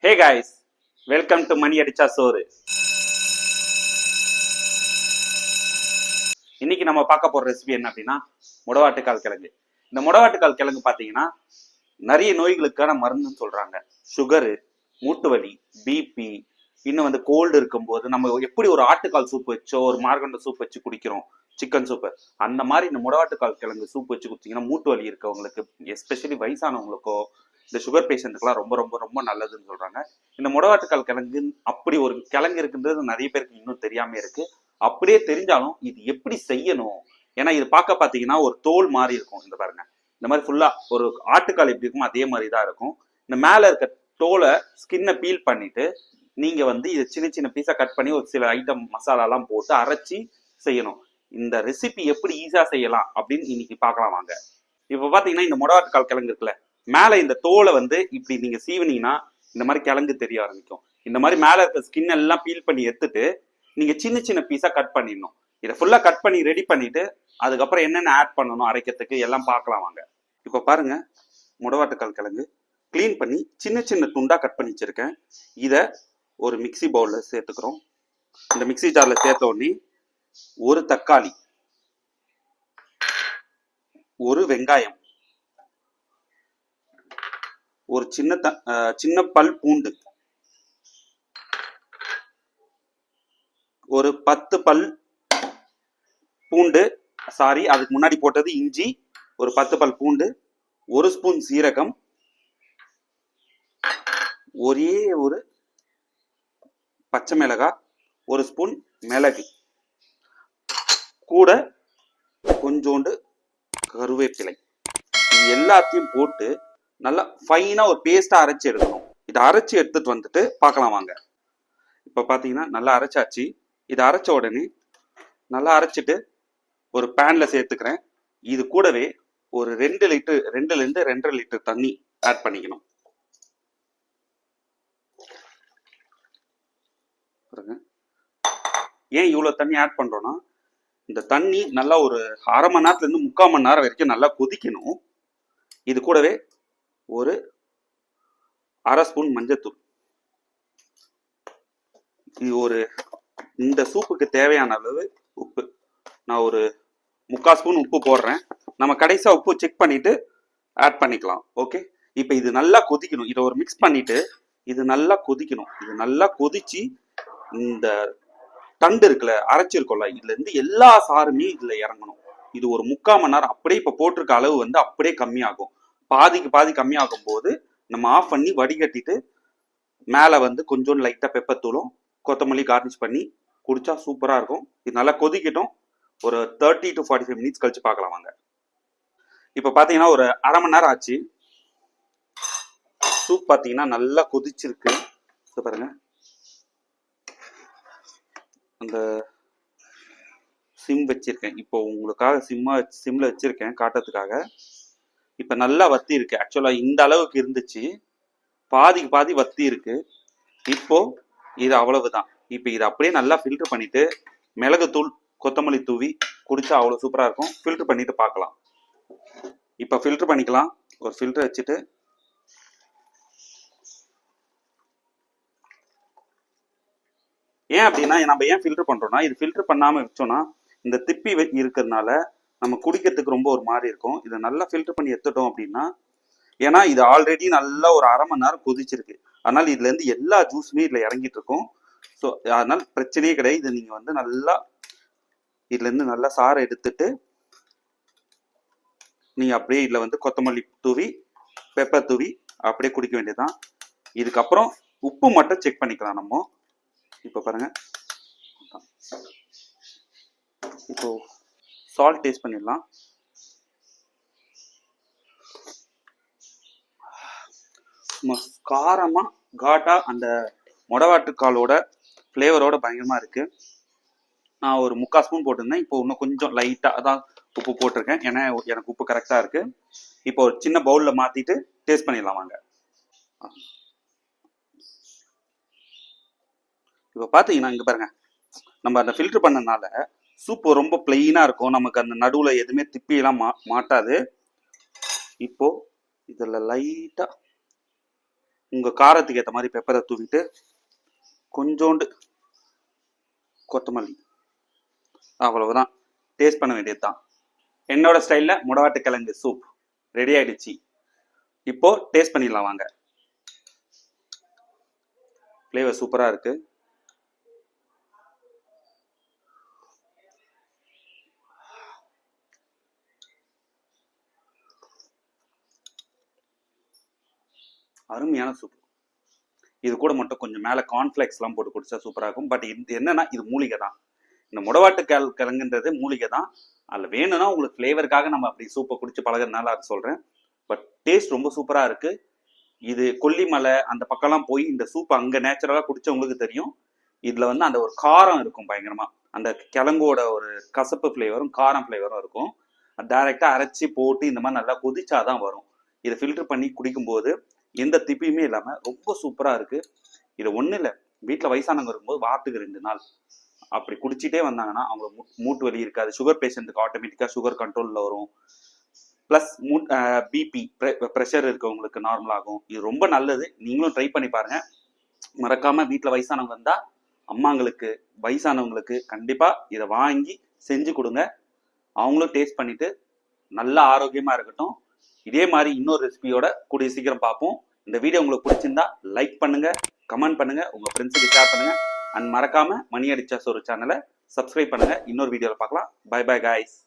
Hey guys, welcome to மணி அடிச்சா சோறு. இன்னைக்கு நம்ம பார்க்க போற ரெசிபி என்ன அப்படின்னா முடவாட்டுக்கால் கிழங்கு. இந்த முடவாட்டுக்கால் கிழங்கு பார்த்தீங்கன்னா நிறைய நோய்களுக்கான மருந்துன்னு சொல்றாங்க. சுகரு, மூட்டு வலி, பிபி, இன்னும் கோல்டு இருக்கும்போது நம்ம எப்படி ஒரு ஆட்டுக்கால் சூப் வச்சோ ஒரு மார்கண்ட சூப் வச்சு குடிக்கிறோம், சிக்கன் சூப்பு, அந்த மாதிரி இந்த முடவாட்டுக்கால் கிழங்கு சூப் வச்சு குடிச்சிங்கன்னா மூட்டு வலி இருக்கவங்களுக்கு, எஸ்பெஷலி வயசானவங்களுக்கோ இந்த சுகர் பேஷண்ட்டுக்கெல்லாம் ரொம்ப ரொம்ப ரொம்ப நல்லதுன்னு சொல்றாங்க. இந்த முடவாட்டுக்கால் கிழங்கு அப்படி ஒரு கிழங்கு இருக்குன்றது நிறைய பேருக்கு இன்னும் தெரியாம இருக்கு. அப்படியே தெரிஞ்சாலும் இது எப்படி செய்யணும், ஏன்னா இது பார்க்க பார்த்தீங்கன்னா ஒரு தோல் மாதிரி இருக்கும். இந்த பாருங்க, இந்த மாதிரி ஃபுல்லா ஒரு ஆட்டுக்கால் எப்படி இருக்கும் அதே மாதிரி தான் இருக்கும். இந்த மேல இருக்க தோலை ஸ்கின்னை பீல் பண்ணிட்டு நீங்க இதை சின்ன சின்ன பீஸா கட் பண்ணி ஒரு சில ஐட்டம் மசாலாலாம் போட்டு அரைச்சி செய்யணும். இந்த ரெசிபி எப்படி ஈஸியா செய்யலாம் அப்படின்னு இன்னைக்கு பார்க்கலாம் வாங்க. இப்ப பாத்தீங்கன்னா இந்த முடவாட்டுக்கால் கிழங்கு இருக்குல்ல, மேல இந்த தோலை இப்படி நீங்க சீவினீங்கன்னா இந்த மாதிரி கிழங்கு தெரிய ஆரம்பிக்கும். இந்த மாதிரி மேல இருக்க ஸ்கின் எல்லாம் பீல் பண்ணி எடுத்துட்டு நீங்க சின்ன சின்ன பீஸா கட் பண்ணிடணும். இதை ஃபுல்லா கட் பண்ணி ரெடி பண்ணிட்டு அதுக்கப்புறம் என்னென்ன ஆட் பண்ணணும் அரைக்கிறதுக்கு எல்லாம் பார்க்கலாம் வாங்க. இப்ப பாருங்க, முடவாட்டுக்கால் கிழங்கு கிளீன் பண்ணி சின்ன சின்ன துண்டா கட் பண்ணி வச்சிருக்கேன். இதை ஒரு மிக்சி பவுல்ல சேர்த்துக்கிறோம். இந்த மிக்சி ஜார்ல சேர்த்த உடனே ஒரு தக்காளி, ஒரு வெங்காயம், ஒரு சின்ன பல் பூண்டு, ஒரு 10 பல் பூண்டு, சாரி அதுக்கு முன்னாடி போட்டது இஞ்சி, ஒரு 10 பல் பூண்டு, ஒரு ஸ்பூன் சீரகம், ஒரே ஒரு பச்சை மிளகாய், ஒரு ஸ்பூன் மிளகு, கூட கொஞ்சோண்டு கருவேப்பிலை, இது எல்லாத்தையும் போட்டு நல்லா ஃபைனா ஒரு பேஸ்டா அரைச்சி எடுக்கணும். இதை அரைச்சி எடுத்துட்டு வந்துட்டு பார்க்கலாம் வாங்க. இப்ப பாத்தீங்கன்னா நல்லா அரைச்சாச்சு. இதை அரைச்ச உடனே நல்லா அரைச்சிட்டு ஒரு பேன்ல சேர்த்துக்கிறேன். இது கூடவே ஒரு 2 லிட்டர் 2ல இருந்து 2.5 லிட்டர் தண்ணி ஆட் பண்ணிக்கணும். ஏன் இவ்வளவு தண்ணி ஆட் பண்றோம்னா, இந்த தண்ணி நல்லா ஒரு அரை மணி நேரத்துல இருந்து 3/4 மணி நேரம் வரைக்கும் நல்லா கொதிக்கணும். இது கூடவே ஒரு 1/2 ஸ்பூன் மஞ்சத்தூள், இது இந்த சூப்புக்கு தேவையான அளவு உப்பு, நான் ஒரு 3/4 ஸ்பூன் உப்பு போடுறேன். நம்ம கடைசியா உப்பு செக் பண்ணிட்டு ஆட் பண்ணிக்கலாம். ஓகே, இப்போ இது நல்லா கொதிக்கணும். இதை ஒரு மிக்ஸ் பண்ணிட்டு இது நல்லா கொதிக்கணும். இது நல்லா கொதிச்சு இந்த தண்டு இருக்குல்ல, அரைச்சிருக்கோம்ல, இதுல இருந்து எல்லா சாருமே இதுல இறங்கணும். இது ஒரு 3/4 மணி நேரம் அப்படியே இப்ப போட்டிருக்க அளவு அப்படியே கம்மியாகும். பாதிக்கு பாதி கம்மியாகும் போது நம்ம ஆஃப் பண்ணி வடிகட்டிட்டு மேல கொஞ்சோண்டு லைட்டா பெப்பர் தூளும் கொத்தமல்லி கார்னிஷ் பண்ணி குடிச்சா சூப்பரா இருக்கும். இது நல்லா கொதிக்கட்டும். ஒரு 30 to 45 மினிட்ஸ் கழிச்சு பார்க்கலாம் வாங்க. இப்ப பாத்தீங்கன்னா ஒரு அரை மணி நேரம் ஆச்சு. சூப் பாத்தீங்கன்னா நல்லா கொதிச்சிருக்கு. பாருங்க, அந்த சிம் வச்சிருக்கேன். இப்போ உங்களுக்காக சிம்ல வச்சிருக்கேன் காட்டுறதுக்காக. இப்ப நல்லா வத்தி இருக்கு. ஆக்சுவலா இந்த அளவுக்கு இருந்துச்சு, பாதிக்கு பாதி வத்தி இருக்கு. இப்போ இது அவ்வளவுதான். இப்ப இதை அப்படியே நல்லா ஃபில்டர் பண்ணிட்டு மிளகுத்தூள் கொத்தமல்லி தூவி குடிச்சா அவ்வளவு சூப்பரா இருக்கும். ஃபில்டர் பண்ணிட்டு பார்க்கலாம். இப்ப ஃபில்டர் பண்ணிக்கலாம். ஒரு ஃபில்டர் வச்சுட்டு ஏன் அப்படின்னா, நம்ம ஏன் ஃபில்டர் பண்றோம்னா, இது ஃபில்டர் பண்ணாம வச்சோம்னா இந்த திப்பி இருக்கிறதுனால நம்ம குடிக்கிறதுக்கு ரொம்ப ஒரு மாதிரி இருக்கும். இதை நல்லா ஃபில்டர் பண்ணி எடுத்துட்டோம் அப்படின்னா, ஏன்னா இது ஆல்ரெடி நல்லா ஒரு அரை மணி நேரம் கொதிச்சிருக்கு, அதனால இதுல இருந்து எல்லா ஜூஸுமே இதுல இறங்கிட்டு இருக்கும். ஸோ அதனால பிரச்சனையே கிடையாது. இது நீங்க நல்லா இதுல இருந்து நல்லா சாறை எடுத்துட்டு நீங்க அப்படியே இதுல கொத்தமல்லி தூவி பெப்பர் தூவி அப்படியே குடிக்க வேண்டியதுதான். இதுக்கப்புறம் உப்பு மட்டும் செக் பண்ணிக்கலாம் நம்ம. இப்போ பாருங்க, இப்போ சால்ட் டேஸ்ட் பண்ணிடலாம். காரமா காட்டா அந்த முடவாட்டுக்காலோட ஃப்ளேவரோட பயங்கரமா இருக்கு. நான் ஒரு 3/4 ஸ்பூன் போட்டிருந்தேன். இப்போ இன்னும் கொஞ்சம் லைட்டா அதான் உப்பு போட்டிருக்கேன், ஏன்னா எனக்கு உப்பு கரெக்டா இருக்கு. இப்போ ஒரு சின்ன பவுல்ல மாத்திட்டு டேஸ்ட் பண்ணிடலாம் வாங்க. இப்போ பாத்தீங்கன்னா இங்க பாருங்க, நம்ம அந்த ஃபில்டர் பண்ணனால சூப் ரொம்ப பிளெயினா இருக்கும். நமக்கு அந்த நடுவுல எதுவுமே திப்பியெல்லாம் மாட்டாது. இப்போ இதுல லைட்டா உங்கள் காரத்துக்கு ஏற்ற மாதிரி பெப்பரை தூவிட்டு கொஞ்சோண்டு கொத்தமல்லி, அவ்வளவுதான். டேஸ்ட் பண்ண வேண்டியது தான். என்னோட ஸ்டைலில் முடவாட்டு கிழங்கு சூப் ரெடி ஆயிடுச்சு. இப்போ டேஸ்ட் பண்ணிடலாம் வாங்க. ஃப்ளேவர் சூப்பராக இருக்கு. அருமையான சூப். இது கூட மட்டும் கொஞ்சம் மேலே கார்ன்ஃப்ளெக்ஸ்லாம் போட்டு குடிச்சா சூப்பராக இருக்கும். பட் இது என்னன்னா, இது மூலிகை தான். இந்த முடவாட்டு கிழங்குன்றது மூலிகை தான். அதில் வேணும்னா உங்களுக்கு ஃப்ளேவருக்காக நம்ம அப்படி சூப்பை குடிச்சு பழகிறதுனால அது சொல்கிறேன். பட் டேஸ்ட் ரொம்ப சூப்பராக இருக்கு. இது கொல்லிமலை அந்த பக்கம்லாம் போய் இந்த சூப் அங்கே நேச்சுரலாக குடிச்சவங்களுக்கு தெரியும். இதில் வந்து அந்த ஒரு காரம் இருக்கும் பயங்கரமாக. அந்த கிழங்கோட ஒரு கசப்பு ஃப்ளேவரும் காரம் ஃப்ளேவரும் இருக்கும். டைரெக்டாக அரைச்சி போட்டு இந்த மாதிரி நல்லா கொதிச்சாதான் வரும். இதை ஃபில்டர் பண்ணி குடிக்கும்போது எந்த திப்பியுமே இல்லாமல் ரொம்ப சூப்பராக இருக்குது. இது ஒன்றும் இல்லை, வீட்டில் வயசானவங்க இருக்கும்போது வாரத்துக்கு 2 நாள் அப்படி குடிச்சிட்டே வந்தாங்கன்னா அவங்களுக்கு மூட்டு வலி இருக்காது. சுகர் பேஷண்ட்டுக்கு ஆட்டோமேட்டிக்காக சுகர் கண்ட்ரோலில் வரும். ப்ளஸ் பிபி ப்ரெஷர் இருக்கவங்களுக்கு நார்மல் ஆகும். இது ரொம்ப நல்லது. நீங்களும் ட்ரை பண்ணி பாருங்கள். மறக்காமல் வீட்டில் வயசானவங்க இருந்தால் அம்மாங்களுக்கு வயசானவங்களுக்கு கண்டிப்பாக இதை வாங்கி செஞ்சு கொடுங்க. அவங்களும் டேஸ்ட் பண்ணிவிட்டு நல்லா ஆரோக்கியமாக இருக்கட்டும். இதே மாதிரி இன்னொரு ரெசிபியோட கூடிய சீக்கிரம் பார்ப்போம். இந்த வீடியோ உங்களுக்கு பிடிச்சிருந்தா லைக் பண்ணுங்க, கமெண்ட் பண்ணுங்க, உங்க ஃப்ரெண்ட்ஸுக்கு ஷேர் பண்ணுங்க. அண்ட் மறக்காம மணி அடிச்சா சோறு சேனலை சப்ஸ்கிரைப் பண்ணுங்க. இன்னொரு வீடியோவில் பார்க்கலாம். Bye bye guys.